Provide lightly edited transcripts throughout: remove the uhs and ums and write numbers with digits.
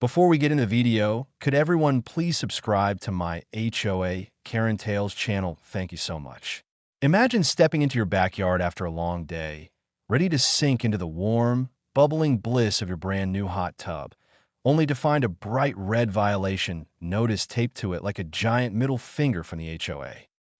Before we get into the video, could everyone please subscribe to my HOA Karen Tales channel? Thank you so much. Imagine stepping into your backyard after a long day, ready to sink into the warm, bubbling bliss of your brand new hot tub, only to find a bright red violation notice taped to it like a giant middle finger from the HOA.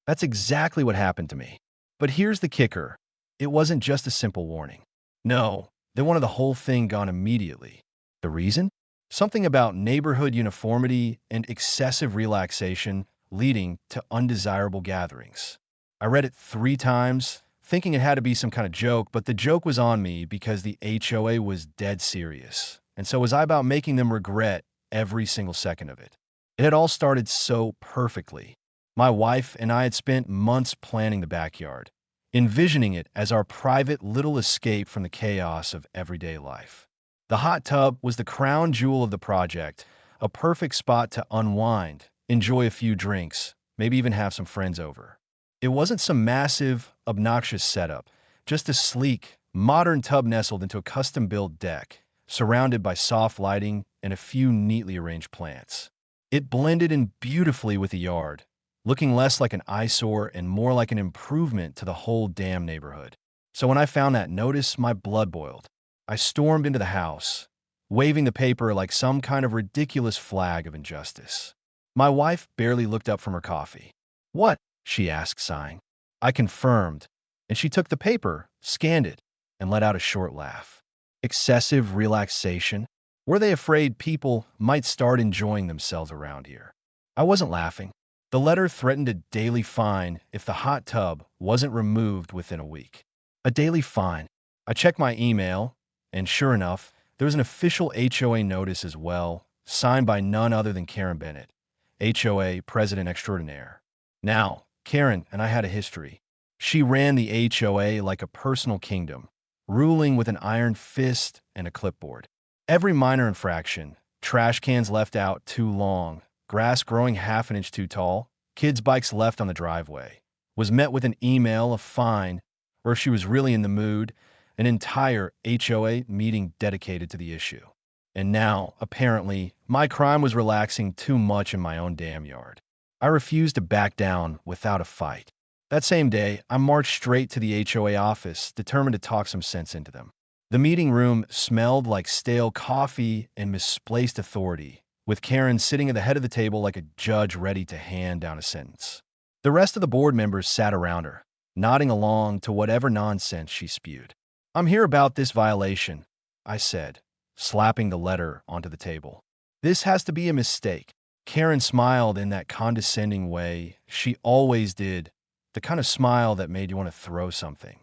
That's exactly what happened to me. But here's the kicker. It wasn't just a simple warning. No, they wanted the whole thing gone immediately. The reason? Something about neighborhood uniformity and excessive relaxation leading to undesirable gatherings. I read it 3 times, thinking it had to be some kind of joke, but the joke was on me because the HOA was dead serious. And so was I about making them regret every single second of it. It had all started so perfectly. My wife and I had spent months planning the backyard, envisioning it as our private little escape from the chaos of everyday life. The hot tub was the crown jewel of the project, a perfect spot to unwind, enjoy a few drinks, maybe even have some friends over. It wasn't some massive, obnoxious setup, just a sleek, modern tub nestled into a custom-built deck, surrounded by soft lighting and a few neatly arranged plants. It blended in beautifully with the yard, looking less like an eyesore and more like an improvement to the whole damn neighborhood. So when I found that notice, my blood boiled. I stormed into the house, waving the paper like some kind of ridiculous flag of injustice. My wife barely looked up from her coffee. "What?" she asked, sighing. I confirmed, and she took the paper, scanned it, and let out a short laugh. Excessive relaxation? Were they afraid people might start enjoying themselves around here? I wasn't laughing. The letter threatened a daily fine if the hot tub wasn't removed within a week. A daily fine. I checked my email, and sure enough, there was an official HOA notice as well, signed by none other than Karen Bennett, HOA President Extraordinaire. Now, Karen and I had a history. She ran the HOA like a personal kingdom, ruling with an iron fist and a clipboard. Every minor infraction, trash cans left out too long, grass growing half an inch too tall, kids' bikes left on the driveway, was met with an email, a fine, or if she was really in the mood, an entire HOA meeting dedicated to the issue. And now, apparently, my crime was relaxing too much in my own damn yard. I refused to back down without a fight. That same day, I marched straight to the HOA office, determined to talk some sense into them. The meeting room smelled like stale coffee and misplaced authority, with Karen sitting at the head of the table like a judge ready to hand down a sentence. The rest of the board members sat around her, nodding along to whatever nonsense she spewed. "I'm here about this violation," I said, slapping the letter onto the table. "This has to be a mistake." Karen smiled in that condescending way she always did, the kind of smile that made you want to throw something.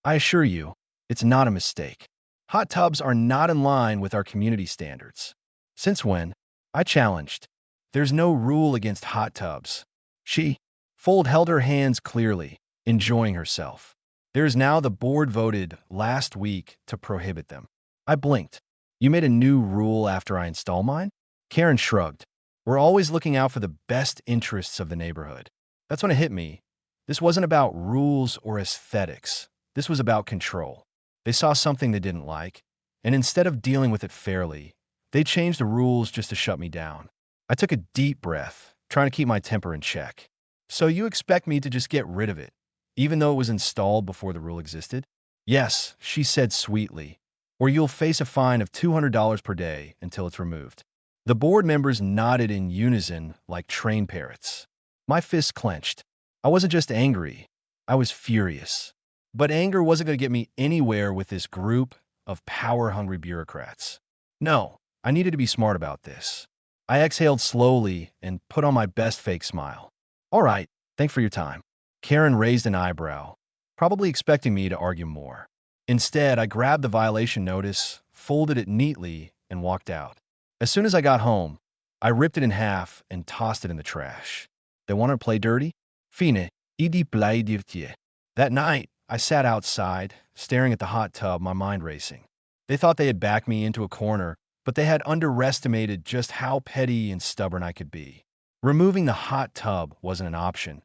"I assure you, it's not a mistake. Hot tubs are not in line with our community standards." "Since when?" I challenged. "There's no rule against hot tubs." She held her hands clearly, enjoying herself. "There's now the board voted last week to prohibit them." I blinked. "You made a new rule after I install mine?" Karen shrugged. "We're always looking out for the best interests of the neighborhood." That's when it hit me. This wasn't about rules or aesthetics. This was about control. They saw something they didn't like, and instead of dealing with it fairly, they changed the rules just to shut me down. I took a deep breath, trying to keep my temper in check. "So you expect me to just get rid of it, even though it was installed before the rule existed?" "Yes," she said sweetly, "or you'll face a fine of $200 per day until it's removed." The board members nodded in unison like trained parrots. My fists clenched. I wasn't just angry, I was furious. But anger wasn't going to get me anywhere with this group of power-hungry bureaucrats. No, I needed to be smart about this. I exhaled slowly and put on my best fake smile. "All right, thanks for your time." Karen raised an eyebrow, probably expecting me to argue more. Instead, I grabbed the violation notice, folded it neatly, and walked out. As soon as I got home, I ripped it in half and tossed it in the trash. They want to play dirty? Fine, idi play dirty. That night, I sat outside, staring at the hot tub, my mind racing. They thought they had backed me into a corner, but they had underestimated just how petty and stubborn I could be. Removing the hot tub wasn't an option.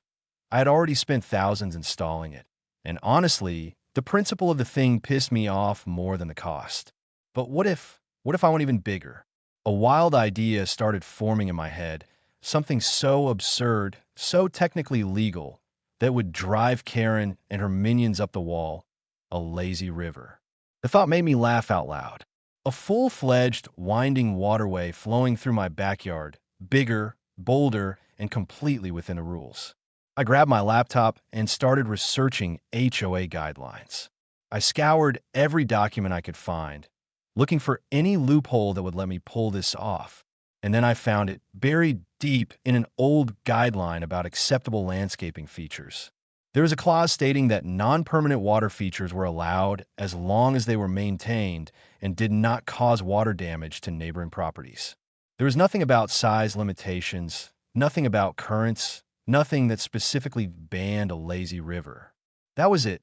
I had already spent thousands installing it, and honestly, the principle of the thing pissed me off more than the cost. But what if I went even bigger? A wild idea started forming in my head, something so absurd, so technically legal, that would drive Karen and her minions up the wall, a lazy river. The thought made me laugh out loud. A full-fledged, winding waterway flowing through my backyard, bigger, bolder, and completely within the rules. I grabbed my laptop and started researching HOA guidelines. I scoured every document I could find, looking for any loophole that would let me pull this off. And then I found it buried deep in an old guideline about acceptable landscaping features. There was a clause stating that non-permanent water features were allowed as long as they were maintained and did not cause water damage to neighboring properties. There was nothing about size limitations, nothing about currents, nothing that specifically banned a lazy river. That was it.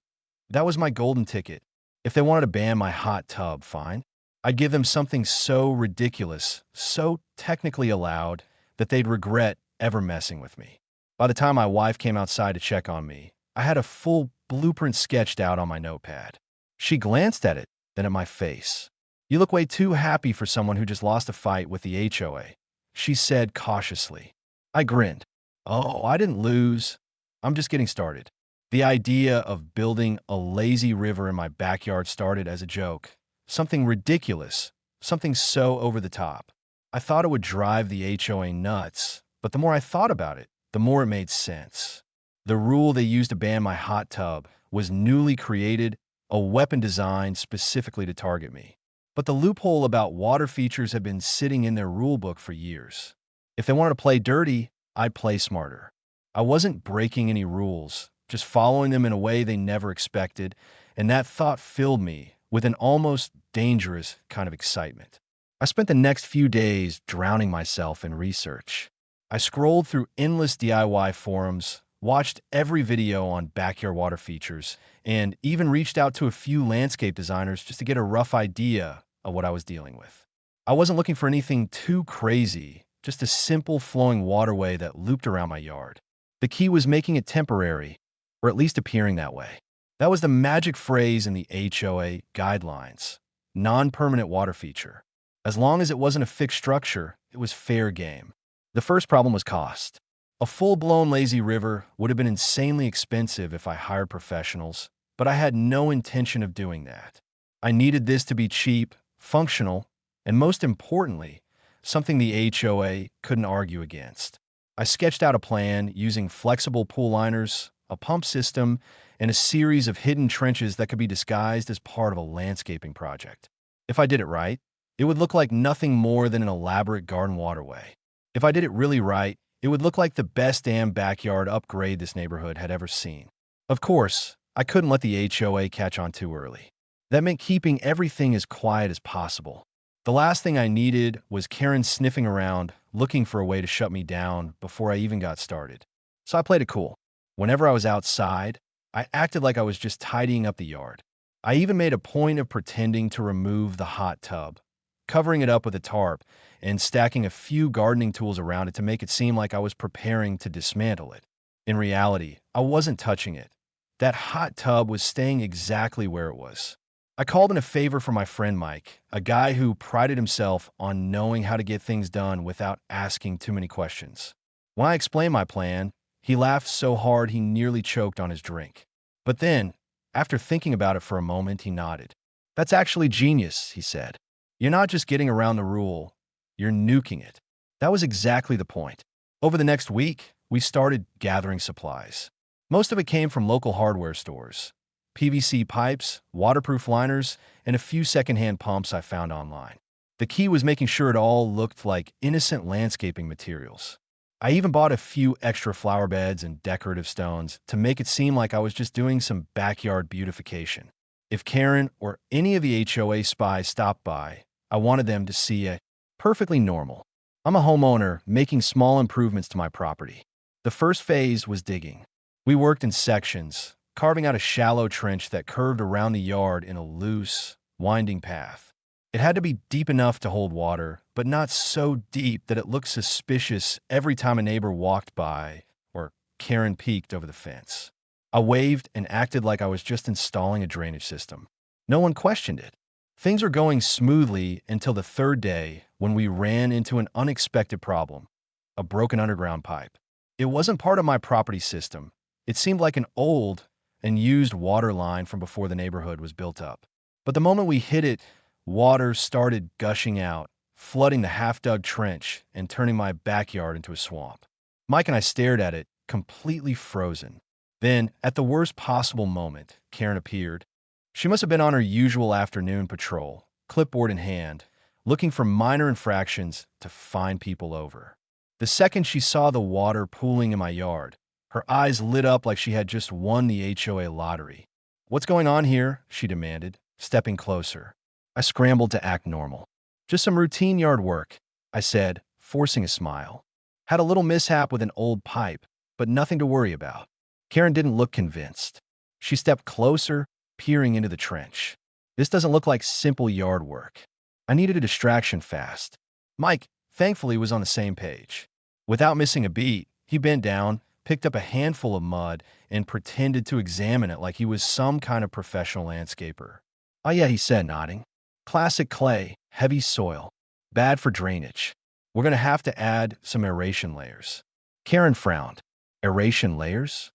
That was my golden ticket. If they wanted to ban my hot tub, fine. I'd give them something so ridiculous, so technically allowed, that they'd regret ever messing with me. By the time my wife came outside to check on me, I had a full blueprint sketched out on my notepad. She glanced at it, then at my face. "You look way too happy for someone who just lost a fight with the HOA," she said cautiously. I grinned. "Oh, I didn't lose. I'm just getting started." The idea of building a lazy river in my backyard started as a joke. Something ridiculous, something so over the top. I thought it would drive the HOA nuts, but the more I thought about it, the more it made sense. The rule they used to ban my hot tub was newly created, a weapon designed specifically to target me. But the loophole about water features had been sitting in their rulebook for years. If they wanted to play dirty, I'd play smarter. I wasn't breaking any rules, just following them in a way they never expected, and that thought filled me with an almost dangerous kind of excitement. I spent the next few days drowning myself in research. I scrolled through endless DIY forums, watched every video on backyard water features, and even reached out to a few landscape designers just to get a rough idea of what I was dealing with. I wasn't looking for anything too crazy, just a simple flowing waterway that looped around my yard. The key was making it temporary, or at least appearing that way. That was the magic phrase in the HOA guidelines: non-permanent water feature. As long as it wasn't a fixed structure, it was fair game. The first problem was cost. A full-blown lazy river would have been insanely expensive if I hired professionals, but I had no intention of doing that. I needed this to be cheap, functional, and most importantly, something the HOA couldn't argue against. I sketched out a plan using flexible pool liners, a pump system, and a series of hidden trenches that could be disguised as part of a landscaping project. If I did it right, it would look like nothing more than an elaborate garden waterway. If I did it really right, it would look like the best damn backyard upgrade this neighborhood had ever seen. Of course, I couldn't let the HOA catch on too early. That meant keeping everything as quiet as possible. The last thing I needed was Karen sniffing around, looking for a way to shut me down before I even got started. So I played it cool. Whenever I was outside, I acted like I was just tidying up the yard. I even made a point of pretending to remove the hot tub, covering it up with a tarp, and stacking a few gardening tools around it to make it seem like I was preparing to dismantle it. In reality, I wasn't touching it. That hot tub was staying exactly where it was. I called in a favor for my friend Mike, a guy who prided himself on knowing how to get things done without asking too many questions. When I explained my plan, he laughed so hard he nearly choked on his drink. But then, after thinking about it for a moment, he nodded. "That's actually genius," he said. "You're not just getting around the rule, you're nuking it." That was exactly the point. Over the next week, we started gathering supplies. Most of it came from local hardware stores: PVC pipes, waterproof liners, and a few secondhand pumps I found online. The key was making sure it all looked like innocent landscaping materials. I even bought a few extra flower beds and decorative stones to make it seem like I was just doing some backyard beautification. If Karen or any of the HOA spies stopped by, I wanted them to see it perfectly normal. I'm a homeowner making small improvements to my property. The first phase was digging. We worked in sections, carving out a shallow trench that curved around the yard in a loose, winding path. It had to be deep enough to hold water, but not so deep that it looked suspicious every time a neighbor walked by or Karen peeked over the fence. I waved and acted like I was just installing a drainage system. No one questioned it. Things were going smoothly until the third day, when we ran into an unexpected problem, a broken underground pipe. It wasn't part of my property system. It seemed like an old and used water line from before the neighborhood was built up. But the moment we hit it, water started gushing out, flooding the half-dug trench and turning my backyard into a swamp. Mike and I stared at it, completely frozen. Then, at the worst possible moment, Karen appeared. She must have been on her usual afternoon patrol, clipboard in hand, looking for minor infractions to fine people over. The second she saw the water pooling in my yard, her eyes lit up like she had just won the HOA lottery. "What's going on here?" she demanded, stepping closer. I scrambled to act normal. "Just some routine yard work," I said, forcing a smile. "Had a little mishap with an old pipe, but nothing to worry about." Karen didn't look convinced. She stepped closer, peering into the trench. "This doesn't look like simple yard work." I needed a distraction fast. Mike, thankfully, was on the same page. Without missing a beat, he bent down, picked up a handful of mud, and pretended to examine it like he was some kind of professional landscaper. "Oh yeah," he said, nodding. "Classic clay, heavy soil. Bad for drainage. We're going to have to add some aeration layers." Karen frowned. "Aeration layers?"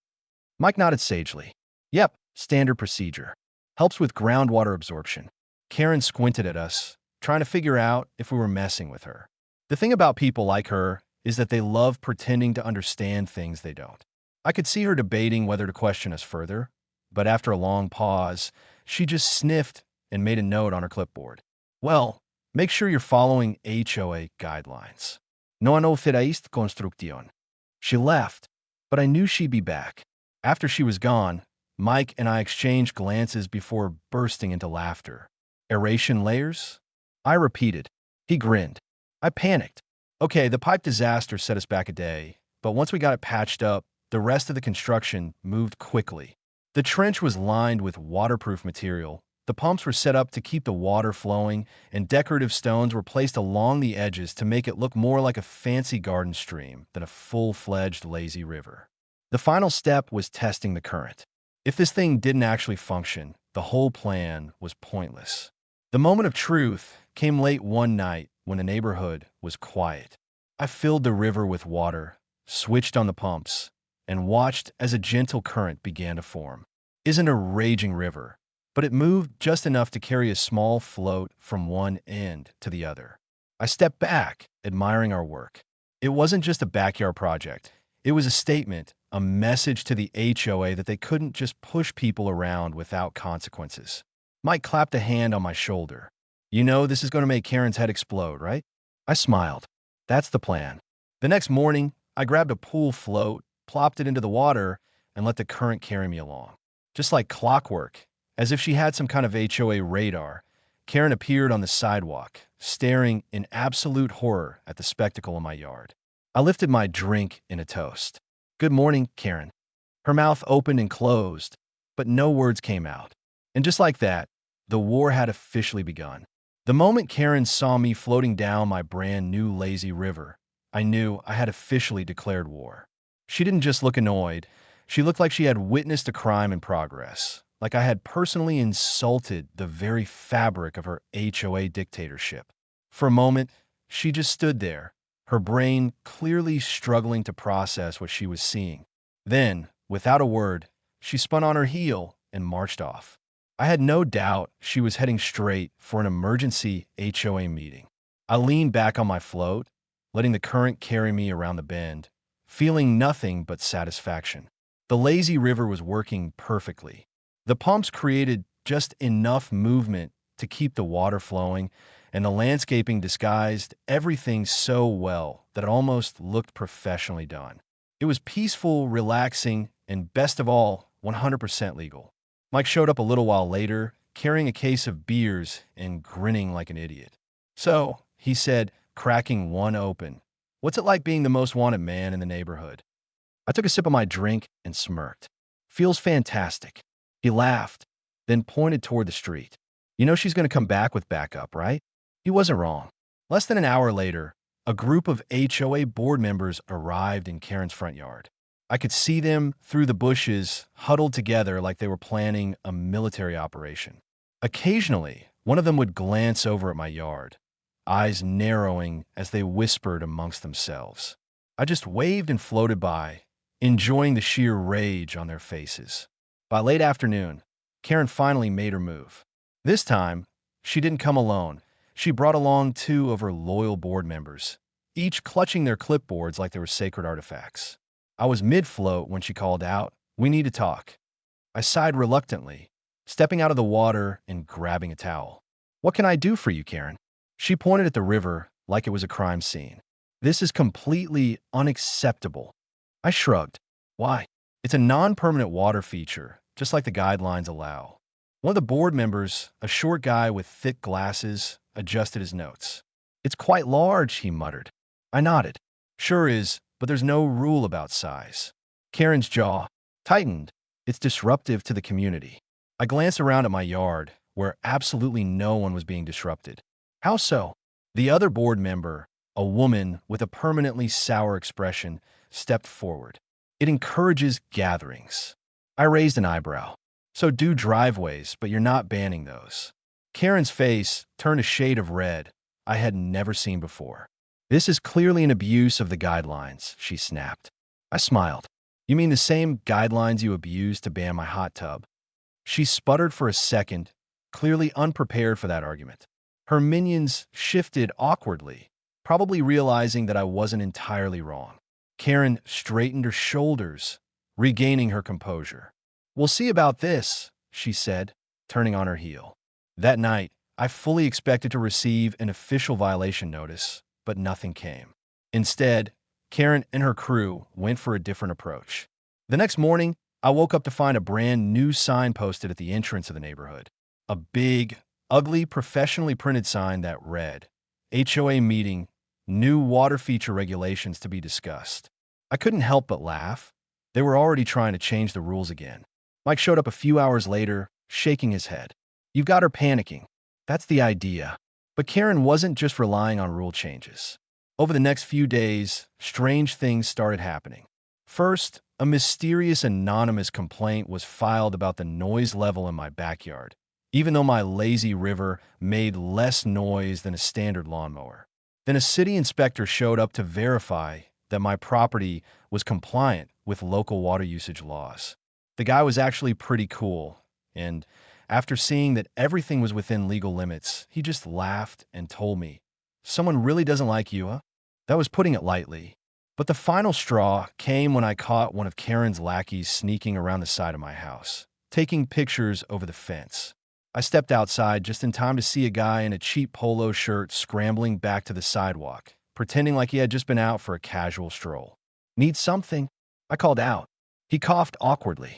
Mike nodded sagely. "Yep, standard procedure. Helps with groundwater absorption." Karen squinted at us, trying to figure out if we were messing with her. The thing about people like her is that they love pretending to understand things they don't. I could see her debating whether to question us further, but after a long pause, she just sniffed and made a note on her clipboard. "Well, make sure you're following HOA guidelines. No authorized construcción." She left, but I knew she'd be back. After she was gone, Mike and I exchanged glances before bursting into laughter. "Aeration layers?" I repeated. He grinned. I panicked. Okay, the pipe disaster set us back a day, but once we got it patched up, the rest of the construction moved quickly. The trench was lined with waterproof material, the pumps were set up to keep the water flowing, and decorative stones were placed along the edges to make it look more like a fancy garden stream than a full-fledged lazy river. The final step was testing the current. If this thing didn't actually function, the whole plan was pointless. The moment of truth came late one night when the neighborhood was quiet. I filled the river with water, switched on the pumps, and watched as a gentle current began to form. It isn't a raging river, but it moved just enough to carry a small float from one end to the other. I stepped back, admiring our work. It wasn't just a backyard project. It was a statement, a message to the HOA that they couldn't just push people around without consequences. Mike clapped a hand on my shoulder. "You know this is going to make Karen's head explode, right?" I smiled. "That's the plan." The next morning, I grabbed a pool float, plopped it into the water, and let the current carry me along. Just like clockwork, as if she had some kind of HOA radar, Karen appeared on the sidewalk, staring in absolute horror at the spectacle in my yard. I lifted my drink in a toast. "Good morning, Karen." Her mouth opened and closed, but no words came out. And just like that, the war had officially begun. The moment Karen saw me floating down my brand new lazy river, I knew I had officially declared war. She didn't just look annoyed. She looked like she had witnessed a crime in progress, like I had personally insulted the very fabric of her HOA dictatorship. For a moment, she just stood there, her brain clearly struggling to process what she was seeing. Then, without a word, she spun on her heel and marched off. I had no doubt she was heading straight for an emergency HOA meeting. I leaned back on my float, letting the current carry me around the bend, feeling nothing but satisfaction. The lazy river was working perfectly. The pumps created just enough movement to keep the water flowing, and the landscaping disguised everything so well that it almost looked professionally done. It was peaceful, relaxing, and best of all, 100% legal. Mike showed up a little while later, carrying a case of beers and grinning like an idiot. "So," he said, cracking one open, "what's it like being the most wanted man in the neighborhood?" I took a sip of my drink and smirked. "Feels fantastic." He laughed, then pointed toward the street. "You know she's going to come back with backup, right?" He wasn't wrong. Less than an hour later, a group of HOA board members arrived in Karen's front yard. I could see them through the bushes, huddled together like they were planning a military operation. Occasionally, one of them would glance over at my yard, eyes narrowing as they whispered amongst themselves. I just waved and floated by, enjoying the sheer rage on their faces. By late afternoon, Karen finally made her move. This time, she didn't come alone. She brought along two of her loyal board members, each clutching their clipboards like they were sacred artifacts. I was mid-float when she called out, "We need to talk." I sighed reluctantly, stepping out of the water and grabbing a towel. "What can I do for you, Karen?" She pointed at the river like it was a crime scene. "This is completely unacceptable." I shrugged. "Why?" "It's a non-permanent water feature, just like the guidelines allow." One of the board members, a short guy with thick glasses, adjusted his notes. "It's quite large," he muttered. I nodded. "Sure is, but there's no rule about size." Karen's jaw tightened. "It's disruptive to the community." I glanced around at my yard, where absolutely no one was being disrupted. "How so?" The other board member, a woman with a permanently sour expression, stepped forward. "It encourages gatherings." I raised an eyebrow. "So do driveways, but you're not banning those." Karen's face turned a shade of red I had never seen before. "This is clearly an abuse of the guidelines," she snapped. I smiled. "You mean the same guidelines you abused to ban my hot tub?" She sputtered for a second, clearly unprepared for that argument. Her minions shifted awkwardly, probably realizing that I wasn't entirely wrong. Karen straightened her shoulders, regaining her composure. "We'll see about this," she said, turning on her heel. That night, I fully expected to receive an official violation notice, but nothing came. Instead, Karen and her crew went for a different approach. The next morning, I woke up to find a brand new sign posted at the entrance of the neighborhood. A big, ugly, professionally printed sign that read, "HOA meeting, new water feature regulations to be discussed." I couldn't help but laugh. They were already trying to change the rules again. Mike showed up a few hours later, shaking his head. "You've got her panicking. That's the idea." But Karen wasn't just relying on rule changes. Over the next few days, strange things started happening. First, a mysterious anonymous complaint was filed about the noise level in my backyard, even though my lazy river made less noise than a standard lawnmower. Then a city inspector showed up to verify that my property was compliant with local water usage laws. The guy was actually pretty cool, and after seeing that everything was within legal limits, he just laughed and told me, "Someone really doesn't like you, huh?" That was putting it lightly. But the final straw came when I caught one of Karen's lackeys sneaking around the side of my house, taking pictures over the fence. I stepped outside just in time to see a guy in a cheap polo shirt scrambling back to the sidewalk, pretending like he had just been out for a casual stroll. "Need something?" I called out. He coughed awkwardly.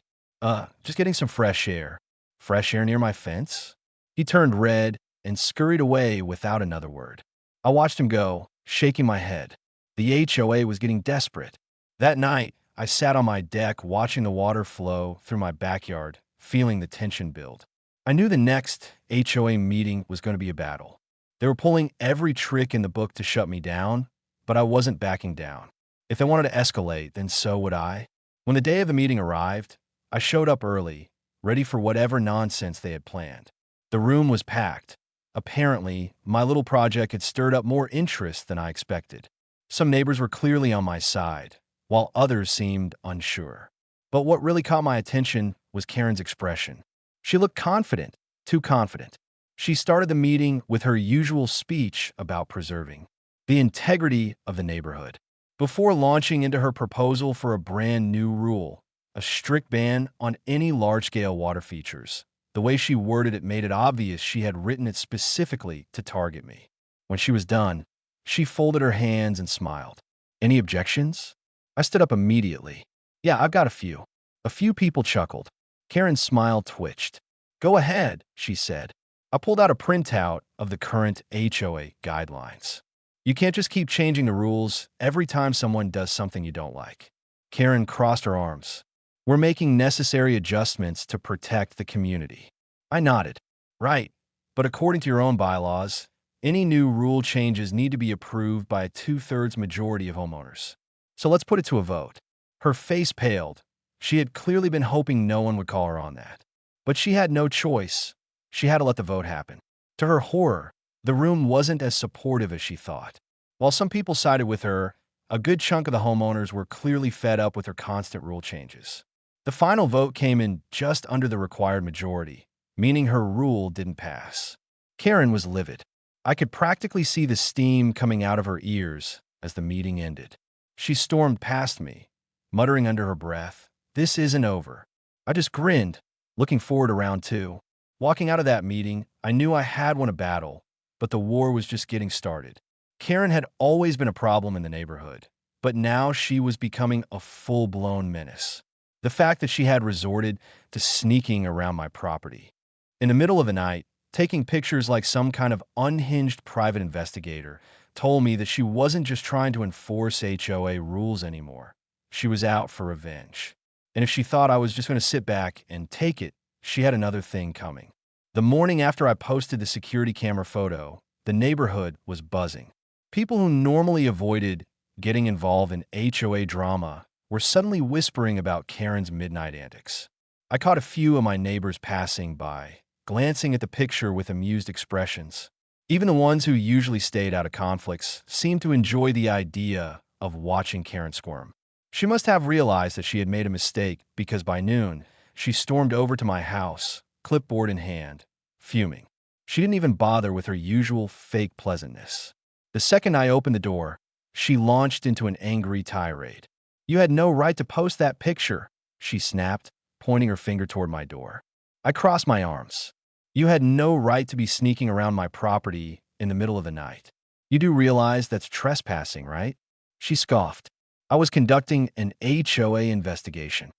Just getting some fresh air." "Fresh air near my fence?" He turned red and scurried away without another word. I watched him go, shaking my head. The HOA was getting desperate. That night, I sat on my deck watching the water flow through my backyard, feeling the tension build. I knew the next HOA meeting was going to be a battle. They were pulling every trick in the book to shut me down, but I wasn't backing down. If they wanted to escalate, then so would I. When the day of the meeting arrived, I showed up early, ready for whatever nonsense they had planned. The room was packed. Apparently, my little project had stirred up more interest than I expected. Some neighbors were clearly on my side, while others seemed unsure. But what really caught my attention was Karen's expression. She looked confident, too confident. She started the meeting with her usual speech about preserving the integrity of the neighborhood, before launching into her proposal for a brand new rule, a strict ban on any large-scale water features. The way she worded it made it obvious she had written it specifically to target me. When she was done, she folded her hands and smiled. "Any objections?" I stood up immediately. "Yeah, I've got a few." A few people chuckled. Karen's smile twitched. "Go ahead," she said. I pulled out a printout of the current HOA guidelines. "You can't just keep changing the rules every time someone does something you don't like." Karen crossed her arms. "We're making necessary adjustments to protect the community." I nodded. "Right, but according to your own bylaws, any new rule changes need to be approved by a 2/3 majority of homeowners. So let's put it to a vote." Her face paled. She had clearly been hoping no one would call her on that. But she had no choice. She had to let the vote happen. To her horror, The room wasn't as supportive as she thought. While some people sided with her, a good chunk of the homeowners were clearly fed up with her constant rule changes. The final vote came in just under the required majority, meaning her rule didn't pass. Karen was livid. I could practically see the steam coming out of her ears as the meeting ended. She stormed past me, muttering under her breath, "This isn't over." I just grinned, looking forward to round two. Walking out of that meeting, I knew I had won a battle, but the war was just getting started. Karen had always been a problem in the neighborhood, but now she was becoming a full-blown menace. The fact that she had resorted to sneaking around my property in the middle of the night, taking pictures like some kind of unhinged private investigator, told me that she wasn't just trying to enforce HOA rules anymore. She was out for revenge. And if she thought I was just going to sit back and take it, she had another thing coming. The morning after I posted the security camera photo, the neighborhood was buzzing. People who normally avoided getting involved in HOA drama were suddenly whispering about Karen's midnight antics. I caught a few of my neighbors passing by, glancing at the picture with amused expressions. Even the ones who usually stayed out of conflicts seemed to enjoy the idea of watching Karen squirm. She must have realized that she had made a mistake because by noon, she stormed over to my house, clipboard in hand, fuming. She didn't even bother with her usual fake pleasantness. The second I opened the door, she launched into an angry tirade. "You had no right to post that picture," she snapped, pointing her finger toward my door. I crossed my arms. "You had no right to be sneaking around my property in the middle of the night. You do realize that's trespassing, right?" She scoffed. "I was conducting an HOA investigation."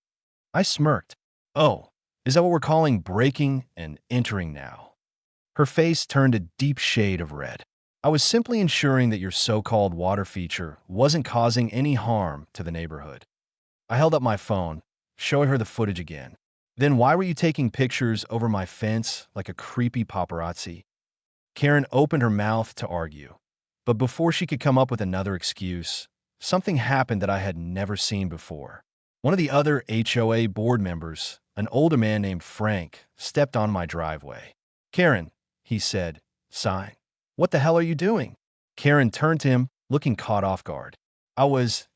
I smirked. "Oh, is that what we're calling breaking and entering now?" Her face turned a deep shade of red. "I was simply ensuring that your so-called water feature wasn't causing any harm to the neighborhood." I held up my phone, showing her the footage again. "Then why were you taking pictures over my fence like a creepy paparazzi?" Karen opened her mouth to argue, but before she could come up with another excuse, something happened that I had never seen before. One of the other HOA board members, an older man named Frank, stepped on my driveway. "Karen," he said, sighing, "what the hell are you doing?" Karen turned to him, looking caught off guard.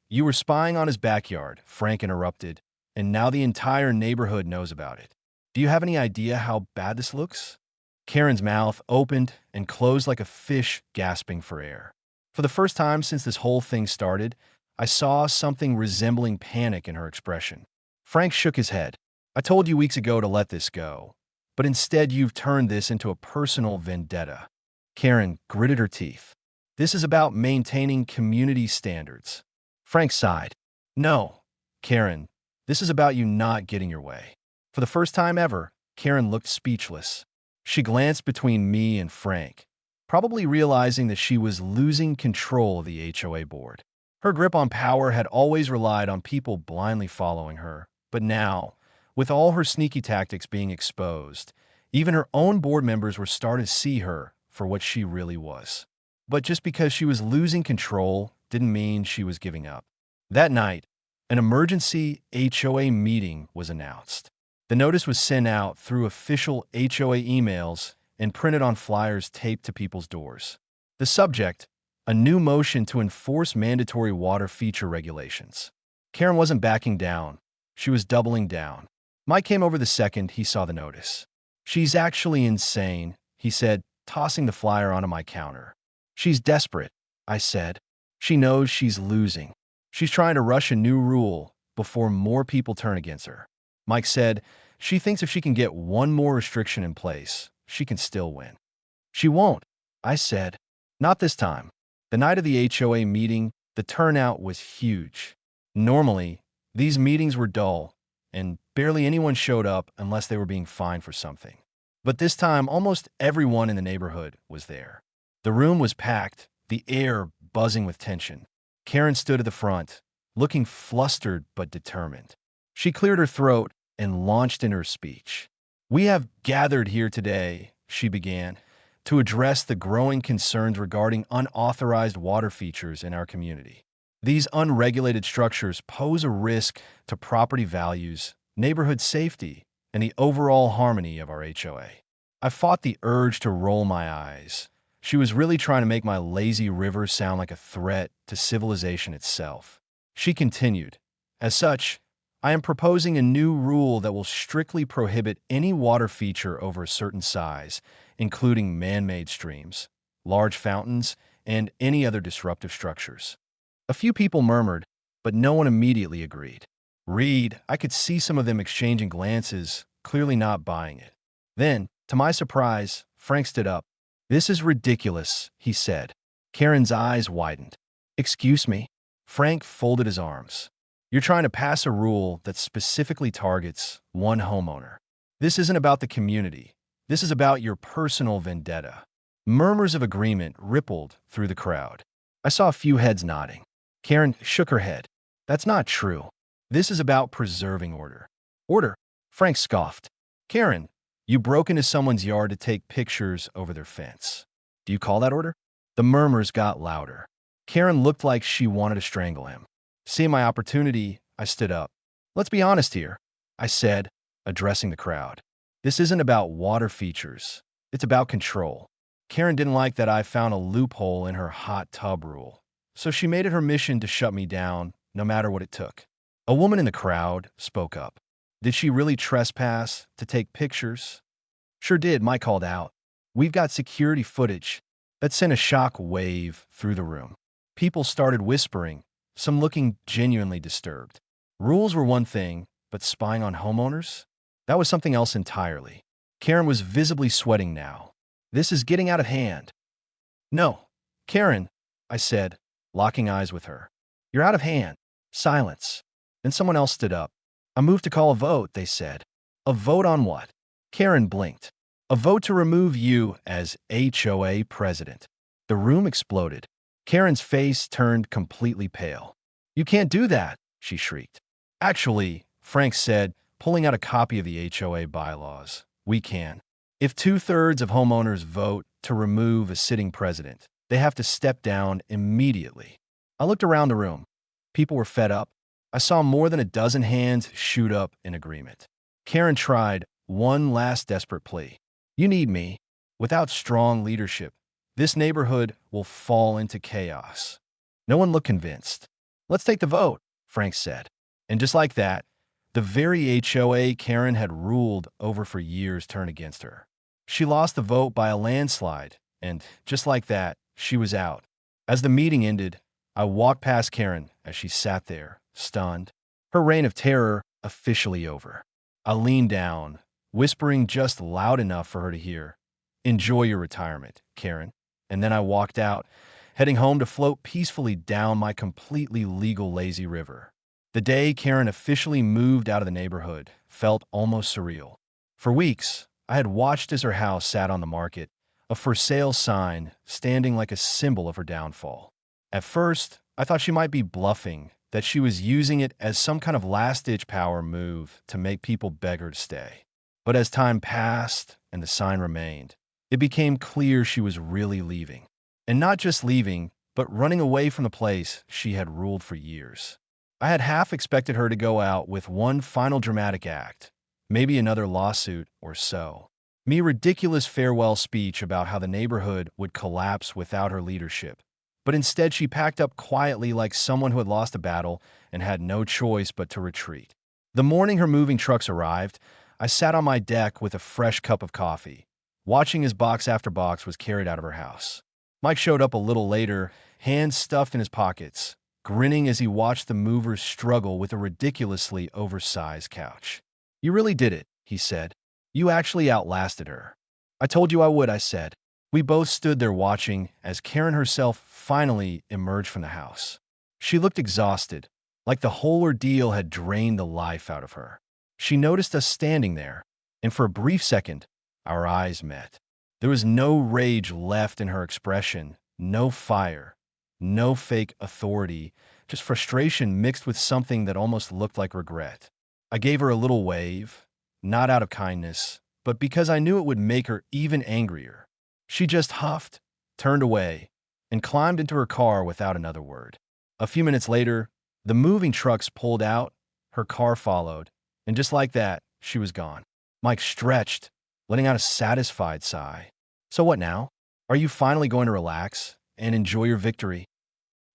"You were spying on his backyard," Frank interrupted, "and now the entire neighborhood knows about it. Do you have any idea how bad this looks?" Karen's mouth opened and closed like a fish gasping for air. For the first time since this whole thing started, I saw something resembling panic in her expression. Frank shook his head. "I told you weeks ago to let this go, but instead you've turned this into a personal vendetta." Karen gritted her teeth. "This is about maintaining community standards." Frank sighed. "No, Karen, this is about you not getting your way." For the first time ever, Karen looked speechless. She glanced between me and Frank, probably realizing that she was losing control of the HOA board. Her grip on power had always relied on people blindly following her, but now, with all her sneaky tactics being exposed, even her own board members were starting to see her for what she really was. But just because she was losing control didn't mean she was giving up. That night, an emergency HOA meeting was announced. The notice was sent out through official HOA emails and printed on flyers taped to people's doors. The subject: a new motion to enforce mandatory water feature regulations. Karen wasn't backing down. She was doubling down. Mike came over the second he saw the notice. "She's actually insane," he said, tossing the flyer onto my counter. "She's desperate," I said. "She knows she's losing. She's trying to rush a new rule before more people turn against her." Mike said, "She thinks if she can get one more restriction in place, she can still win." "She won't," I said. "Not this time." The night of the HOA meeting, the turnout was huge. Normally, these meetings were dull, and barely anyone showed up unless they were being fined for something. But this time, almost everyone in the neighborhood was there. The room was packed, the air buzzing with tension. Karen stood at the front, looking flustered but determined. She cleared her throat and launched in her speech. "We have gathered here today," she began, "to address the growing concerns regarding unauthorized water features in our community. These unregulated structures pose a risk to property values, neighborhood safety, and the overall harmony of our HOA." I fought the urge to roll my eyes, She was really trying to make my lazy river sound like a threat to civilization itself. She continued, "As such, I am proposing a new rule that will strictly prohibit any water feature over a certain size, including man-made streams, large fountains, and any other disruptive structures." A few people murmured, but no one immediately agreed. I could see some of them exchanging glances, clearly not buying it. Then, to my surprise, Frank stood up. "This is ridiculous," he said. Karen's eyes widened. "Excuse me?" Frank folded his arms. "You're trying to pass a rule that specifically targets one homeowner. This isn't about the community. This is about your personal vendetta." Murmurs of agreement rippled through the crowd. I saw a few heads nodding. Karen shook her head. "That's not true. This is about preserving order." "Order?" Frank scoffed. "Karen, you broke into someone's yard to take pictures over their fence. Do you call that order?" The murmurs got louder. Karen looked like she wanted to strangle him. Seeing my opportunity, I stood up. "Let's be honest here," I said, addressing the crowd. "This isn't about water features. It's about control." Karen didn't like that I found a loophole in her hot tub rule, so she made it her mission to shut me down, no matter what it took. A woman in the crowd spoke up. "Did she really trespass to take pictures?" "Sure did," Mike called out. "We've got security footage." That sent a shock wave through the room. People started whispering, some looking genuinely disturbed. Rules were one thing, but spying on homeowners? That was something else entirely. Karen was visibly sweating now. "This is getting out of hand." "No, Karen," I said, locking eyes with her. "You're out of hand." Silence. Then someone else stood up. "I moved to call a vote," they said. "A vote on what?" Karen blinked. "A vote to remove you as HOA president." The room exploded. Karen's face turned completely pale. "You can't do that," she shrieked. "Actually," Frank said, pulling out a copy of the HOA bylaws, "we can. If 2/3 of homeowners vote to remove a sitting president, they have to step down immediately." I looked around the room. People were fed up. I saw more than a dozen hands shoot up in agreement. Karen tried one last desperate plea. "You need me. Without strong leadership, this neighborhood will fall into chaos." No one looked convinced. "Let's take the vote," Frank said. And just like that, the very HOA Karen had ruled over for years turned against her. She lost the vote by a landslide, and just like that, she was out. As the meeting ended, I walked past Karen as she sat there, stunned, her reign of terror officially over. I leaned down, whispering just loud enough for her to hear, "Enjoy your retirement, Karen." And then I walked out, heading home to float peacefully down my completely legal lazy river. The day Karen officially moved out of the neighborhood felt almost surreal. For weeks, I had watched as her house sat on the market, a for sale sign standing like a symbol of her downfall. At first, I thought she might be bluffing, that she was using it as some kind of last-ditch power move to make people beg her to stay. But as time passed and the sign remained, it became clear she was really leaving. And not just leaving, but running away from the place she had ruled for years. I had half expected her to go out with one final dramatic act, maybe another lawsuit or so. Me ridiculous farewell speech about how the neighborhood would collapse without her leadership. But instead she packed up quietly like someone who had lost a battle and had no choice but to retreat. The morning her moving trucks arrived, I sat on my deck with a fresh cup of coffee, watching as box after box was carried out of her house. Mike showed up a little later, hands stuffed in his pockets, grinning as he watched the movers struggle with a ridiculously oversized couch. "You really did it," he said. "You actually outlasted her." "I told you I would," I said. We both stood there watching as Karen herself finally emerged from the house. She looked exhausted, like the whole ordeal had drained the life out of her. She noticed us standing there, and for a brief second, our eyes met. There was no rage left in her expression, no fire, no fake authority, just frustration mixed with something that almost looked like regret. I gave her a little wave, not out of kindness, but because I knew it would make her even angrier. She just huffed, turned away, and climbed into her car without another word. A few minutes later, the moving trucks pulled out, her car followed, and just like that, she was gone. Mike stretched, letting out a satisfied sigh. "So what now?" Are you finally going to relax and enjoy your victory?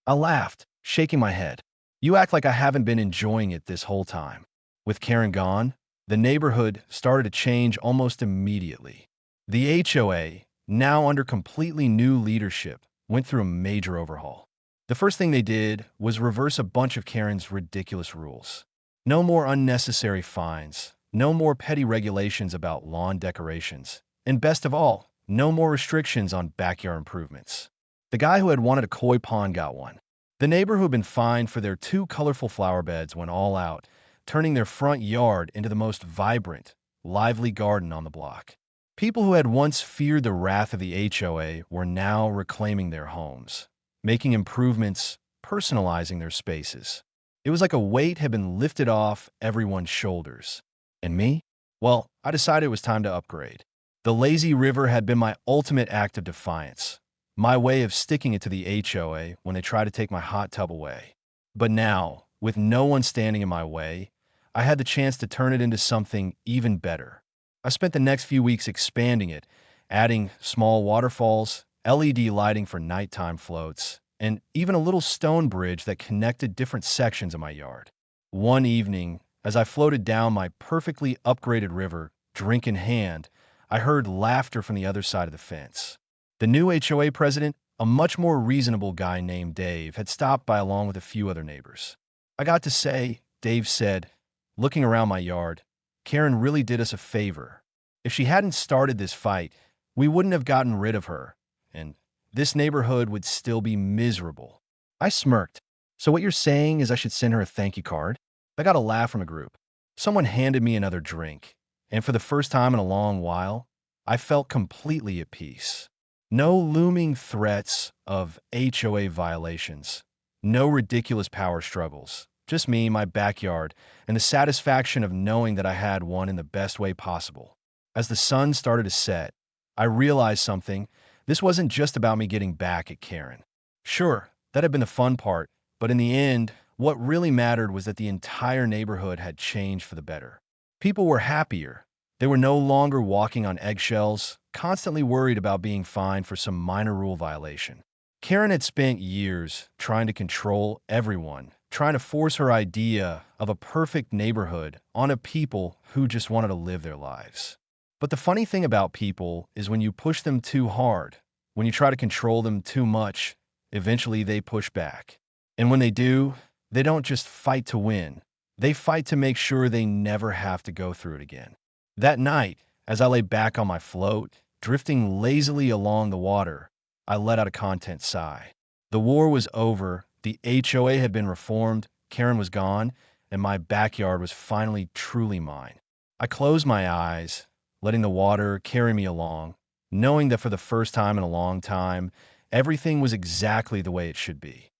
I laughed, shaking my head. You act like I haven't been enjoying it this whole time. With Karen gone, the neighborhood started to change almost immediately. The HOA, now under completely new leadership, went through a major overhaul. The first thing they did was reverse a bunch of Karen's ridiculous rules. No more unnecessary fines, no more petty regulations about lawn decorations, and best of all, no more restrictions on backyard improvements. The guy who had wanted a koi pond got one. The neighbor who had been fined for their 2 colorful flower beds went all out, turning their front yard into the most vibrant, lively garden on the block. People who had once feared the wrath of the HOA were now reclaiming their homes, making improvements, personalizing their spaces. It was like a weight had been lifted off everyone's shoulders. And me? Well, I decided it was time to upgrade. The lazy river had been my ultimate act of defiance, my way of sticking it to the HOA when they tried to take my hot tub away. But now, with no one standing in my way, I had the chance to turn it into something even better. I spent the next few weeks expanding it, adding small waterfalls, LED lighting for nighttime floats, and even a little stone bridge that connected different sections of my yard. One evening, as I floated down my perfectly upgraded river, drink in hand, I heard laughter from the other side of the fence. The new HOA president, a much more reasonable guy named Dave, had stopped by along with a few other neighbors. I got to say, Dave said, looking around my yard, Karen really did us a favor. If she hadn't started this fight, we wouldn't have gotten rid of her, and this neighborhood would still be miserable. I smirked. So what you're saying is I should send her a thank you card? I got a laugh from a group. Someone handed me another drink, and for the first time in a long while, I felt completely at peace. No looming threats of HOA violations. No ridiculous power struggles. Just me, my backyard, and the satisfaction of knowing that I had one in the best way possible. As the sun started to set, I realized something. This wasn't just about me getting back at Karen. Sure, that had been the fun part, but in the end, what really mattered was that the entire neighborhood had changed for the better. People were happier. They were no longer walking on eggshells, constantly worried about being fined for some minor rule violation. Karen had spent years trying to control everyone, trying to force her idea of a perfect neighborhood onto people who just wanted to live their lives. But the funny thing about people is when you push them too hard, when you try to control them too much, eventually they push back. And when they do, they don't just fight to win. They fight to make sure they never have to go through it again. That night, as I lay back on my float, drifting lazily along the water, I let out a content sigh. The war was over, the HOA had been reformed, Karen was gone, and my backyard was finally truly mine. I closed my eyes, letting the water carry me along, knowing that for the first time in a long time, everything was exactly the way it should be.